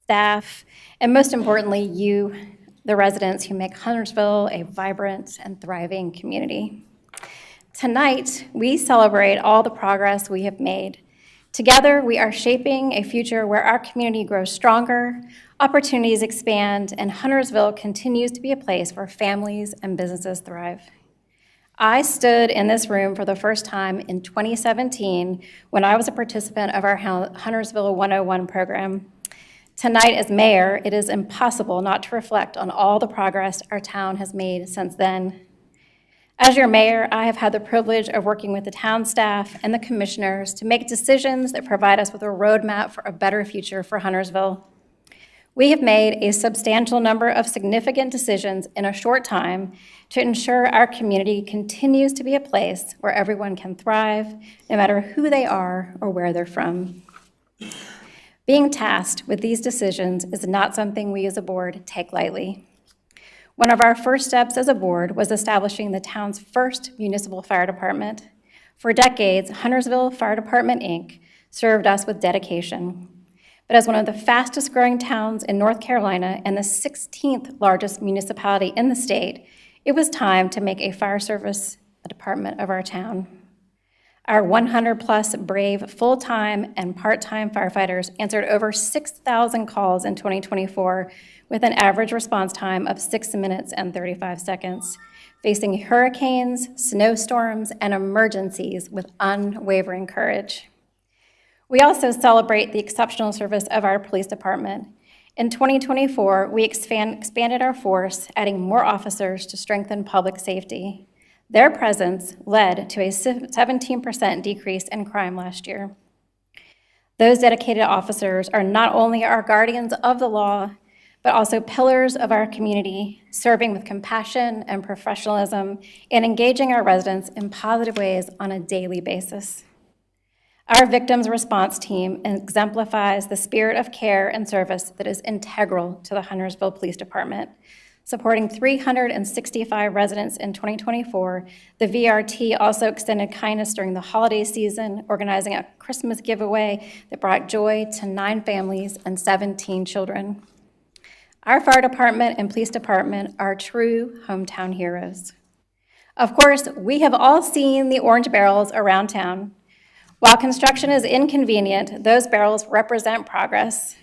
staff, and most importantly, you, the residents who make Huntersville a vibrant and thriving community. Tonight, we celebrate all the progress we have made. Together, we are shaping a future where our community grows stronger, opportunities expand, and Huntersville continues to be a place where families and businesses thrive. I stood in this room for the first time in 2017 when I was a participant of our Huntersville 101 program. Tonight, as mayor, it is impossible not to reflect on all the progress our town has made since then. As your mayor, I have had the privilege of working with the town staff and the commissioners to make decisions that provide us with a roadmap for a better future for Huntersville. We have made a substantial number of significant decisions in a short time to ensure our community continues to be a place where everyone can thrive, no matter who they are or where they're from. Being tasked with these decisions is not something we as a board take lightly. One of our first steps as a board was establishing the town's first municipal fire department. For decades, Huntersville Fire Department, Inc. served us with dedication. But as one of the fastest growing towns in North Carolina and the 16th largest municipality in the state, it was time to make a fire service a department of our town. Our 100-plus brave full-time and part-time firefighters answered over 6,000 calls in 2024 with an average response time of 6 minutes and 35 seconds, facing hurricanes, snowstorms, and emergencies with unwavering courage. We also celebrate the exceptional service of our police department. In 2024, we expanded our force, adding more officers to strengthen public safety. Their presence led to a 17% decrease in crime last year. Those dedicated officers are not only our guardians of the law, but also pillars of our community, serving with compassion and professionalism and engaging our residents in positive ways on a daily basis. Our victims response team exemplifies the spirit of care and service that is integral to the Huntersville Police Department. Supporting 365 residents in 2024, the VRT also extended kindness during the holiday season, organizing a Christmas giveaway that brought joy to 9 families and 17 children. Our fire department and police department are true hometown heroes. Of course, we have all seen the orange barrels around town. While construction is inconvenient, those barrels represent progress.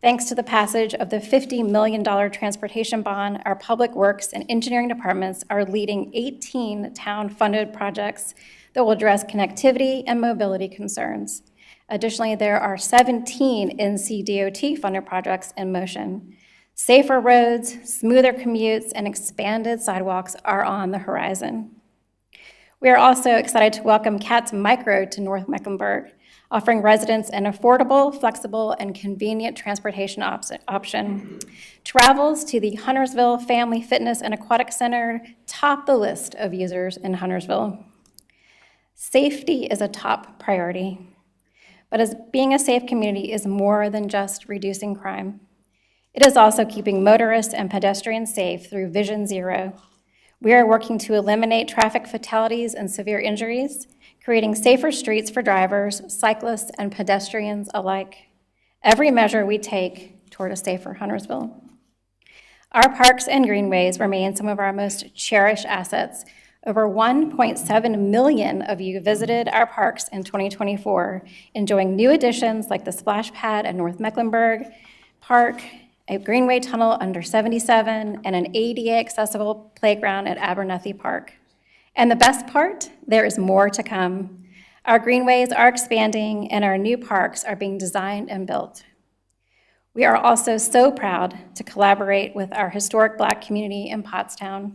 Thanks to the passage of the $50 million transportation bond, our public works and engineering departments are leading 18 town-funded projects that will address connectivity and mobility concerns. Additionally, there are 17 NCDOT-funded projects in motion. Safer roads, smoother commutes, and expanded sidewalks are on the horizon. We are also excited to welcome CATS Micro to North Mecklenburg, offering residents an affordable, flexible, and convenient transportation option. Travels to the Huntersville Family Fitness and Aquatic Center top the list of users in Huntersville. Safety is a top priority, but as being a safe community is more than just reducing crime. It is also keeping motorists and pedestrians safe through Vision Zero. We are working to eliminate traffic fatalities and severe injuries, creating safer streets for drivers, cyclists, and pedestrians alike. Every measure we take toward a safer Huntersville. Our parks and greenways remain some of our most cherished assets. Over 1.7 million of you visited our parks in 2024, enjoying new additions like the splash pad at North Mecklenburg Park, a greenway tunnel under 77, and an ADA-accessible playground at Abernethy Park. And the best part, there is more to come. Our greenways are expanding and our new parks are being designed and built. We are also so proud to collaborate with our historic Black community in Pottstown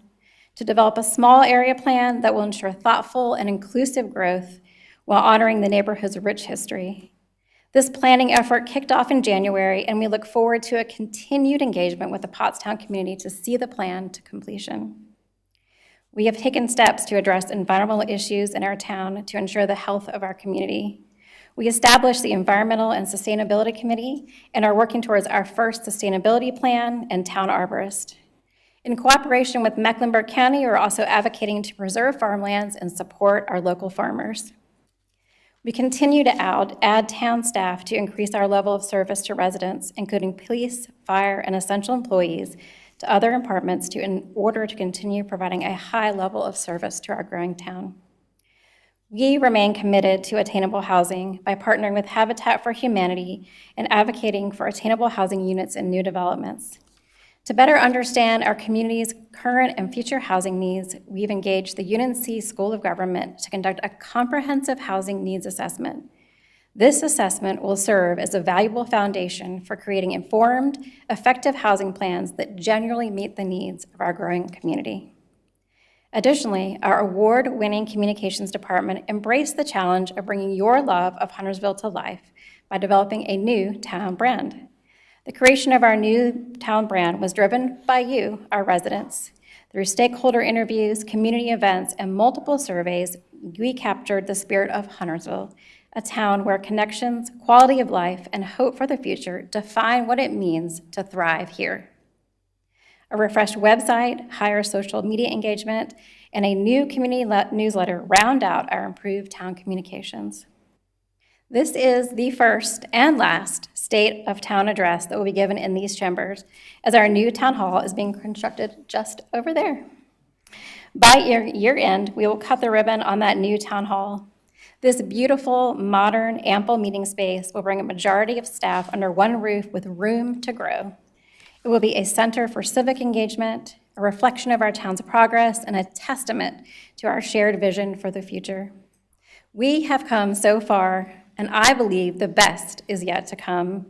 to develop a small area plan that will ensure thoughtful and inclusive growth while honoring the neighborhood's rich history. This planning effort kicked off in January, and we look forward to a continued engagement with the Pottstown community to see the plan to completion. We have taken steps to address environmental issues in our town to ensure the health of our community. We established the Environmental and Sustainability Committee and are working towards our first sustainability plan and town arborist. In cooperation with Mecklenburg County, we're also advocating to preserve farmlands and support our local farmers. We continue to add town staff to increase our level of service to residents, including police, fire, and essential employees, to other departments in order to continue providing a high level of service to our growing town. We remain committed to attainable housing by partnering with Habitat for Humanity and advocating for attainable housing units in new developments. To better understand our community's current and future housing needs, we've engaged the UNC School of Government to conduct a comprehensive housing needs assessment. This assessment will serve as a valuable foundation for creating informed, effective housing plans that genuinely meet the needs of our growing community. Additionally, our award-winning communications department embraced the challenge of bringing your love of Huntersville to life by developing a new town brand. The creation of our new town brand was driven by you, our residents. Through stakeholder interviews, community events, and multiple surveys, we captured the spirit of Huntersville, a town where connections, quality of life, and hope for the future define what it means to thrive here. A refreshed website, higher social media engagement, and a new community newsletter round out our improved town communications. This is the first and last state of town address that will be given in these chambers, as our new town hall is being constructed just over there. By year end, we will cut the ribbon on that new town hall. This beautiful, modern, ample meeting space will bring a majority of staff under one roof with room to grow. It will be a center for civic engagement, a reflection of our town's progress, and a testament to our shared vision for the future. We have come so far, and I believe the best is yet to come.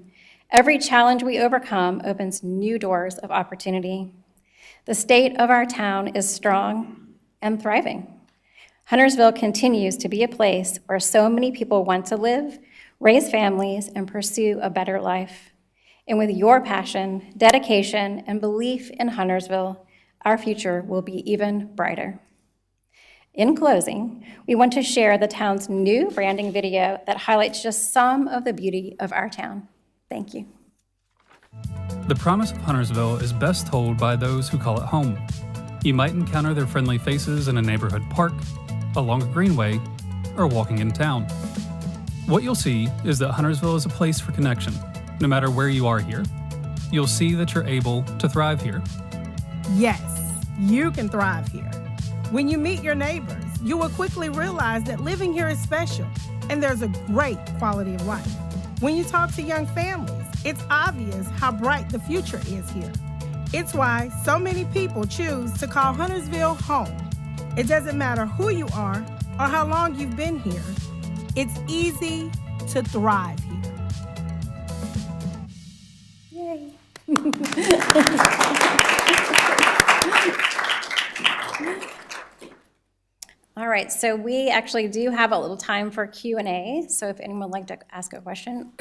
Every challenge we overcome opens new doors of opportunity. The state of our town is strong and thriving. Huntersville continues to be a place where so many people want to live, raise families, and pursue a better life. And with your passion, dedication, and belief in Huntersville, our future will be even brighter. In closing, we want to share the town's new branding video that highlights just some of the beauty of our town. Thank you. The promise of Huntersville is best told by those who call it home. You might encounter their friendly faces in a neighborhood park, along a greenway, or walking in town. What you'll see is that Huntersville is a place for connection, no matter where you are here. You'll see that you're able to thrive here. Yes, you can thrive here. When you meet your neighbors, you will quickly realize that living here is special and there's a great quality of life. When you talk to young families, it's obvious how bright the future is here. It's why so many people choose to call Huntersville home. It doesn't matter who you are or how long you've been here. It's easy to thrive here. Yay. All right, so we actually do have a little time for Q&A. So if anyone would like to ask a question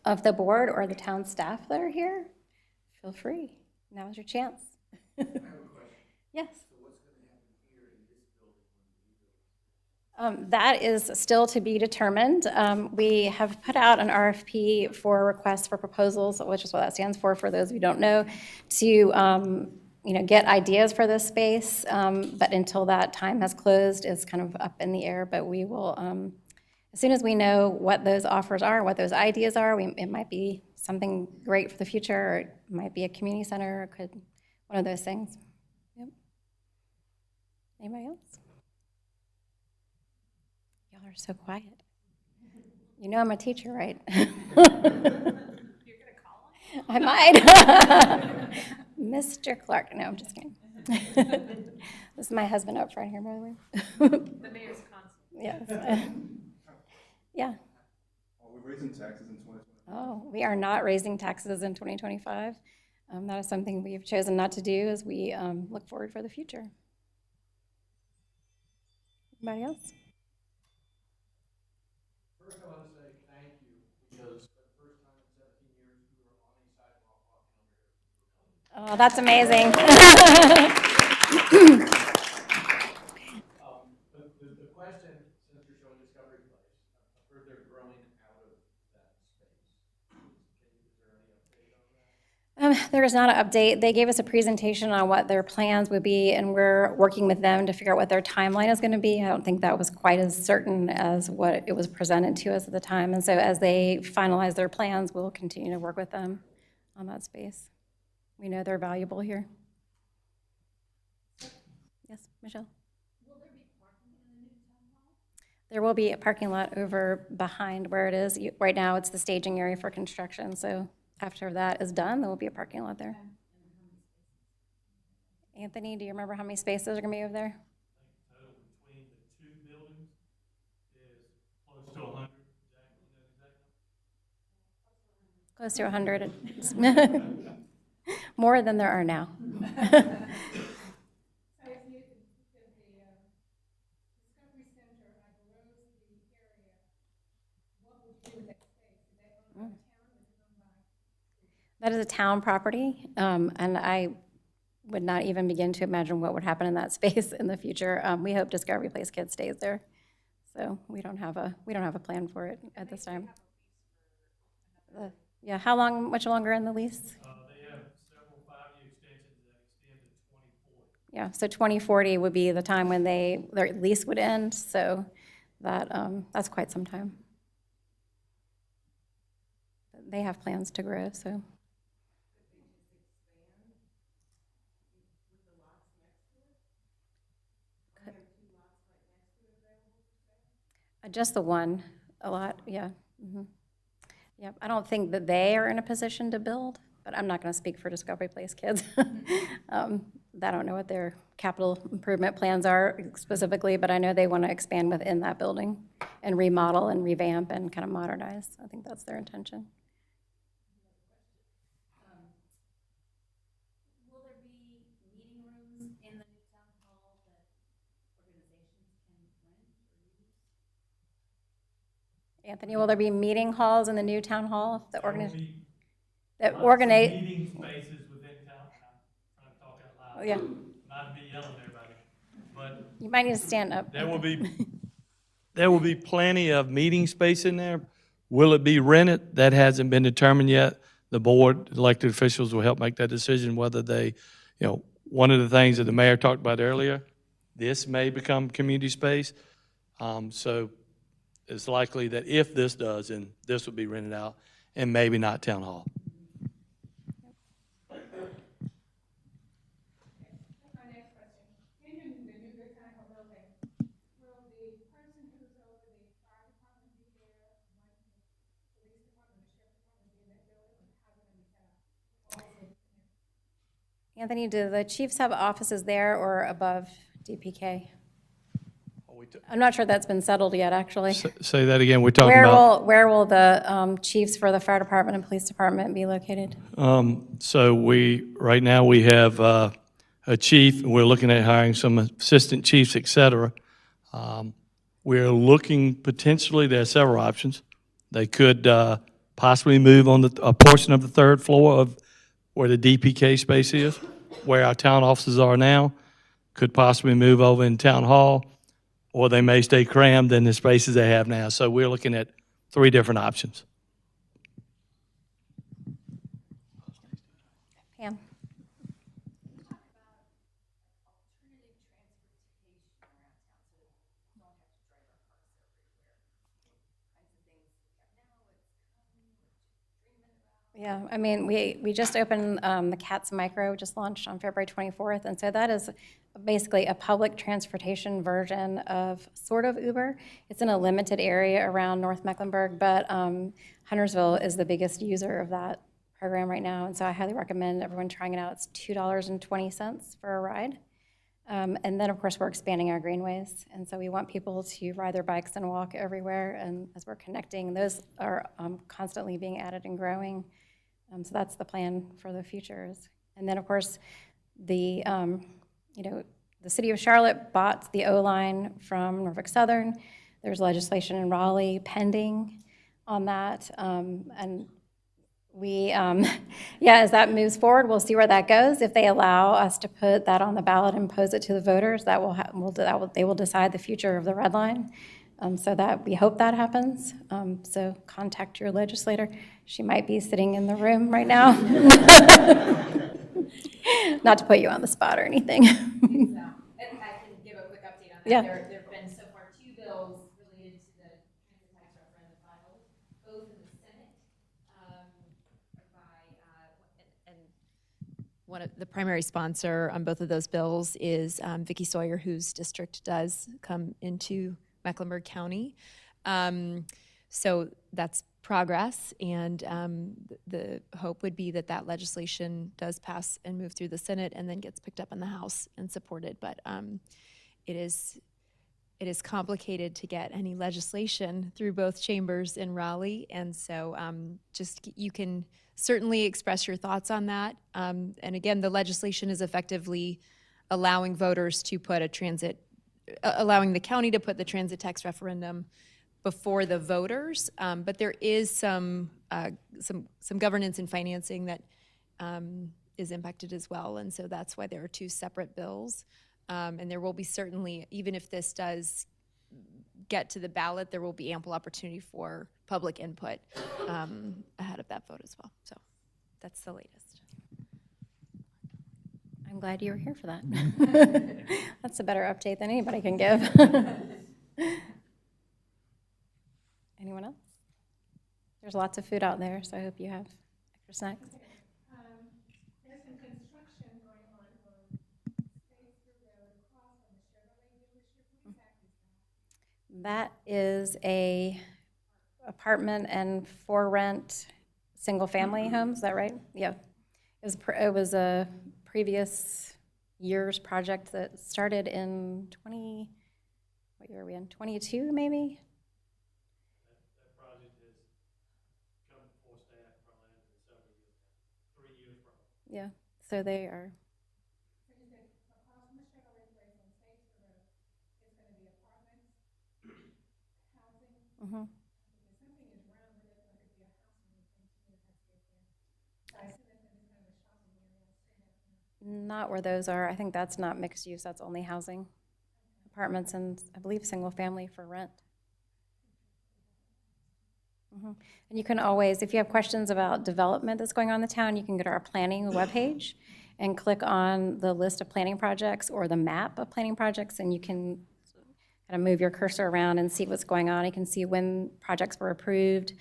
of the board or the town staff that are here, feel free. Now is your chance. I have a question. Yes. So what's going to happen here in this building? That is still to be determined. We have put out an RFP for requests for proposals, which is what that stands for those who don't know, to get ideas for this space, but until that time has closed, it's kind of up in the air. But we will, as soon as we know what those offers are, what those ideas are, it might be something great for the future, or it might be a community center, or one of those things. Yep. Anybody else? Y'all are so quiet. You know I'm a teacher, right? You're gonna call him? I might. Mr. Clark. No, I'm just kidding. This is my husband up front here, by the way. The mayor's consul. Yes. Yeah. Are we raising taxes in 2025? Oh, we are not raising taxes in 2025. That is something we've chosen not to do as we look forward for the future. Anybody else? First, I want to say thank you, because for the first time in 17 years, we were on a sidewalk walking over here. Oh, that's amazing. The question, since you're showing Discovery Place, I've heard they're growing out of that space. Is there any update on There is not an update. They gave us a presentation on what their plans would be, and we're working with them to figure out what their timeline is going to be. I don't think that was quite as certain as what it was presented to us at the time. And so as they finalize their plans, we'll continue to work with them on that space. We know they're valuable here. Yes, Michelle? Will there be parking in the new town hall? There will be a parking lot over behind where it is. Right now, it's the staging area for construction, so after that is done, there will be a parking lot there. Anthony, do you remember how many spaces are going to be over there? I think total between the two buildings is close to 100. Exactly, you know exactly? Close to 100. More than there are now. That is a town property, and I would not even begin to imagine what would happen in that space in the future. We hope Discovery Place Kids stays there, so we don't have a plan for it at this time. Yeah, how long? Much longer in the lease? They have several 5-year extensions that extend to 2040. Yeah, so 2040 would be the time when their lease would end. So that's quite some time. They have plans to grow, so. Just the one, a lot, yeah. Mm-hmm. Yep, I don't think that they are in a position to build, but I'm not going to speak for Discovery Place Kids. I don't know what their capital improvement plans are specifically, but I know they want to expand within that building and remodel and revamp and kind of modernize. I think that's their intention. Will there be meeting rooms in the new town hall that organizations can rent or use? Anthony, will there be meeting halls in the new town hall that organize? Meeting spaces within town. I'm trying to talk out loud. Oh, yeah. Not to be yelling at everybody, but You might need to stand up. there will be plenty of meeting space in there. Will it be rented? That hasn't been determined yet. The board, elected officials will help make that decision whether they, one of the things that the mayor talked about earlier, this may become community space. So it's likely that if this does, then this will be rented out and maybe not town hall. My next question, in the new town hall building, will the person who's over the fire department be there, when the police department, the sheriff department be in that building, or how's it going to be set up? Anthony, do the chiefs have offices there or above DPK? I'm not sure that's been settled yet, actually. Say that again. We're talking about. Where will the chiefs for the fire department and police department be located? So right now we have a chief, and we're looking at hiring some assistant chiefs, et cetera. We're looking potentially, there are several options. They could possibly move on a portion of the third floor of where the DPK space is, where our town offices are now. Could possibly move over in town hall, or they may stay crammed in the spaces they have now. So we're looking at 3 different options. Pam? Yeah, I mean, we just opened the CATS Micro, just launched on February 24th, and so that is basically a public transportation version of sort of Uber. It's in a limited area around North Mecklenburg, but Huntersville is the biggest user of that program right now, and so I highly recommend everyone trying it out. It's $2.20 for a ride. And then, of course, we're expanding our greenways, and so we want people to ride their bikes and walk everywhere, and as we're connecting, those are constantly being added and growing. So that's the plan for the future. And then, of course, the city of Charlotte bought the O-line from Norfolk Southern. There's legislation in Raleigh pending on that, and we, as that moves forward, we'll see where that goes. If they allow us to put that on the ballot and pose it to the voters, they will decide the future of the Red Line. So that, we hope that happens. So contact your legislator. She might be sitting in the room right now. Not to put you on the spot or anything. And I can give a quick update on that. Yeah. There have been so far 2 bills related to the transit tax referendum filed, both in the Senate and one of the primary sponsor on both of those bills is Vicki Sawyer, whose district does come into Mecklenburg County. So that's progress, and the hope would be that that legislation does pass and move through the Senate and then gets picked up in the House and supported. But it is complicated to get any legislation through both chambers in Raleigh, and so just you can certainly express your thoughts on that. And again, the legislation is effectively allowing voters to put allowing the county to put the transit tax referendum before the voters, but there is some governance and financing that is impacted as well, and so that's why there are 2 separate bills. And there will be certainly, even if this does get to the ballot, there will be ample opportunity for public input ahead of that vote as well. So that's the latest. I'm glad you were here for that. That's a better update than anybody can give. Anyone else? There's lots of food out there, so I hope you have extra snacks. There's some construction going on Statesville Road across from the Chevrolet dealership. What exactly is that? That is a apartment and for rent, single-family homes, is that right? Yeah. It was a previous year's project that started in what year are we in, 22 maybe? That project has come before staff probably several years now, 3 years probably. Yeah, so they are, So you said across from the Chevrolet place on Statesville Road, it's gonna be apartments, housing. mhm. Because something is wrong with it, like it'd be a housing thing to me, it has to get there. So I assume that's gonna be kind of a shopping area. Not where those are. I think that's not mixed use, that's only housing. Apartments and I believe single family for rent. Mhm. And you can always, if you have questions about development that's going on in the town, you can go to our planning webpage and click on the list of planning projects or the map of planning projects, and you can kind of move your cursor around and see what's going on. You can see when projects were approved,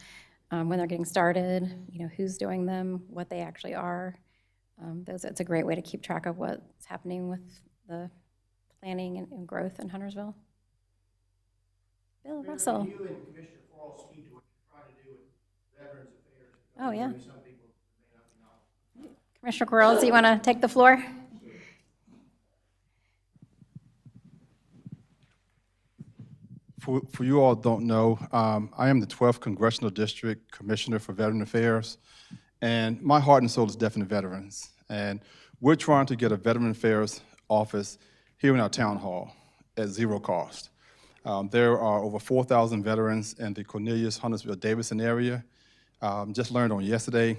when they're getting started, who's doing them, what they actually are. It's a great way to keep track of what's happening with the planning and growth in Huntersville. Bill Russell. You and Commissioner Frost speak to what you're trying to do with Veterans Affairs. Oh, yeah. Maybe some people may not know. Commissioner Quarles, you want to take the floor? For you all don't know, I am the 12th Congressional District Commissioner for Veteran Affairs, and my heart and soul is definitely veterans. And we're trying to get a Veteran Affairs office here in our town hall at zero cost. There are over 4,000 veterans in the Cornelius, Huntersville, Davidson area. Just learned on yesterday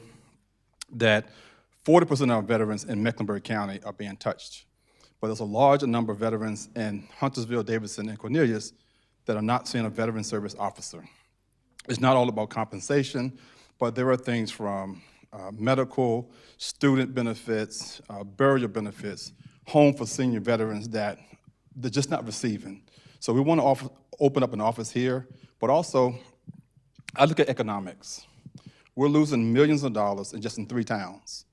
that 40% of our veterans in Mecklenburg County are being touched. But there's a large number of veterans in Huntersville, Davidson, and Cornelius that are not seeing a veteran service officer. It's not all about compensation, but there are things from medical, student benefits, burial benefits, home for senior veterans that they're just not receiving. So we want to open up an office here, but also I look at economics. We're losing millions of dollars in 3 towns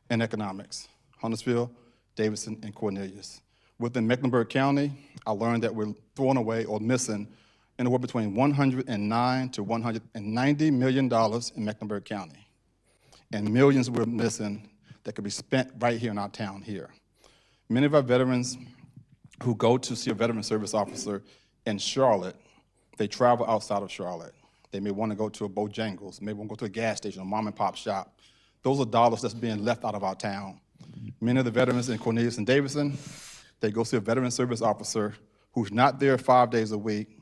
in economics: Huntersville, Davidson, and Cornelius. Within Mecklenburg County, I learned that we're throwing away or missing anywhere between $109 to $190 million in Mecklenburg County. And millions we're missing that could be spent right here in our town here. Many of our veterans who go to see a veteran service officer in Charlotte, they travel outside of Charlotte. They may want to go to a Bojangles, maybe want to go to a gas station, a mom and pop shop. Those are dollars that's being left out of our town. Many of the veterans in Cornelius and Davidson, they go see a veteran service officer who's not there 5 days a week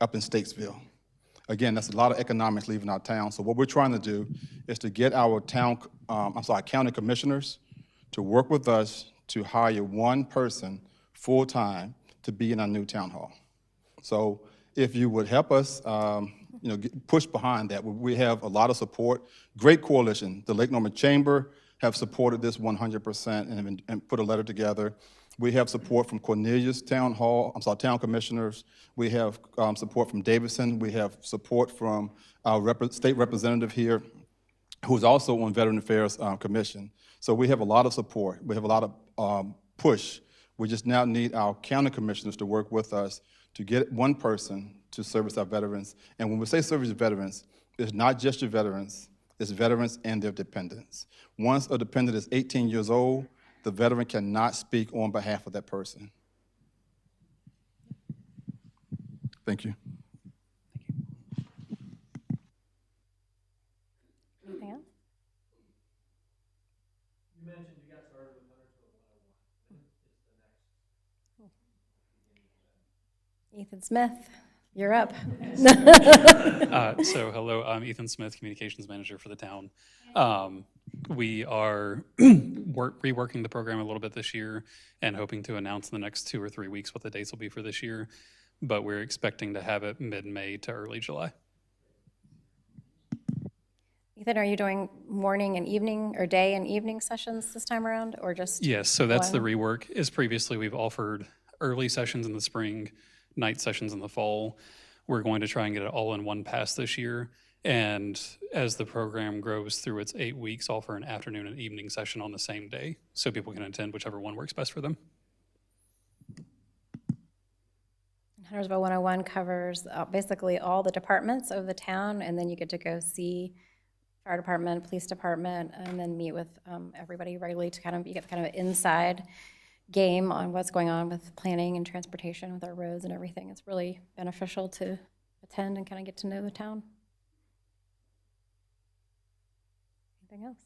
up in Statesville. Again, that's a lot of economics leaving our town. So what we're trying to do is to get our county commissioners to work with us to hire one person full-time to be in our new town hall. So if you would help us, push behind that. We have a lot of support. Great coalition. The Lake Norman Chamber have supported this 100% and put a letter together. We have support from Cornelius Town Commissioners. We have support from Davidson. We have support from our state representative here, who's also on Veteran Affairs Commission. So we have a lot of support. We have a lot of push. We just now need our county commissioners to work with us to get one person to service our veterans. And when we say service your veterans, it's not just your veterans, it's veterans and their dependents. Once a dependent is 18 years old, the veteran cannot speak on behalf of that person. Thank you. Anything else? You mentioned you got started with Huntersville 101. When is the next? Ethan Smith, you're up. So hello, I'm Ethan Smith, Communications Manager for the town. We are reworking the program a little bit this year and hoping to announce in the next 2 or 3 weeks what the dates will be for this year, but we're expecting to have it mid-May to early July. Ethan, are you doing morning and evening or day and evening sessions this time around, or just? Yes, so that's the one? rework. Is previously we've offered early sessions in the spring, night sessions in the fall. We're going to try and get it all in one pass this year. And as the program grows through its 8 weeks, offer an afternoon and evening session on the same day so people can attend whichever one works best for them. Huntersville 101 covers basically all the departments of the town, and then you get to go see fire department, police department, and then meet with everybody regularly to you get kind of an inside game on what's going on with planning and transportation with our roads and everything. It's really beneficial to attend and kind of get to know the town. Anything else?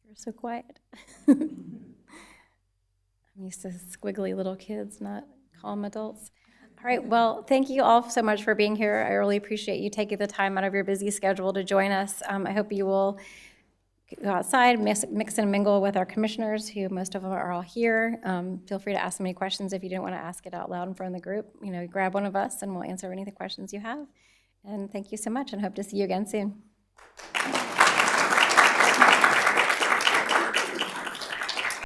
You're so quiet. I'm used to squiggly little kids, not calm adults. All right, well, thank you all so much for being here. I really appreciate you taking the time out of your busy schedule to join us. I hope you will go outside, mix and mingle with our commissioners, who most of them are all here. Feel free to ask them any questions if you didn't want to ask it out loud in front of the group. Grab one of us and we'll answer any of the questions you have. And thank you so much, and hope to see you again soon.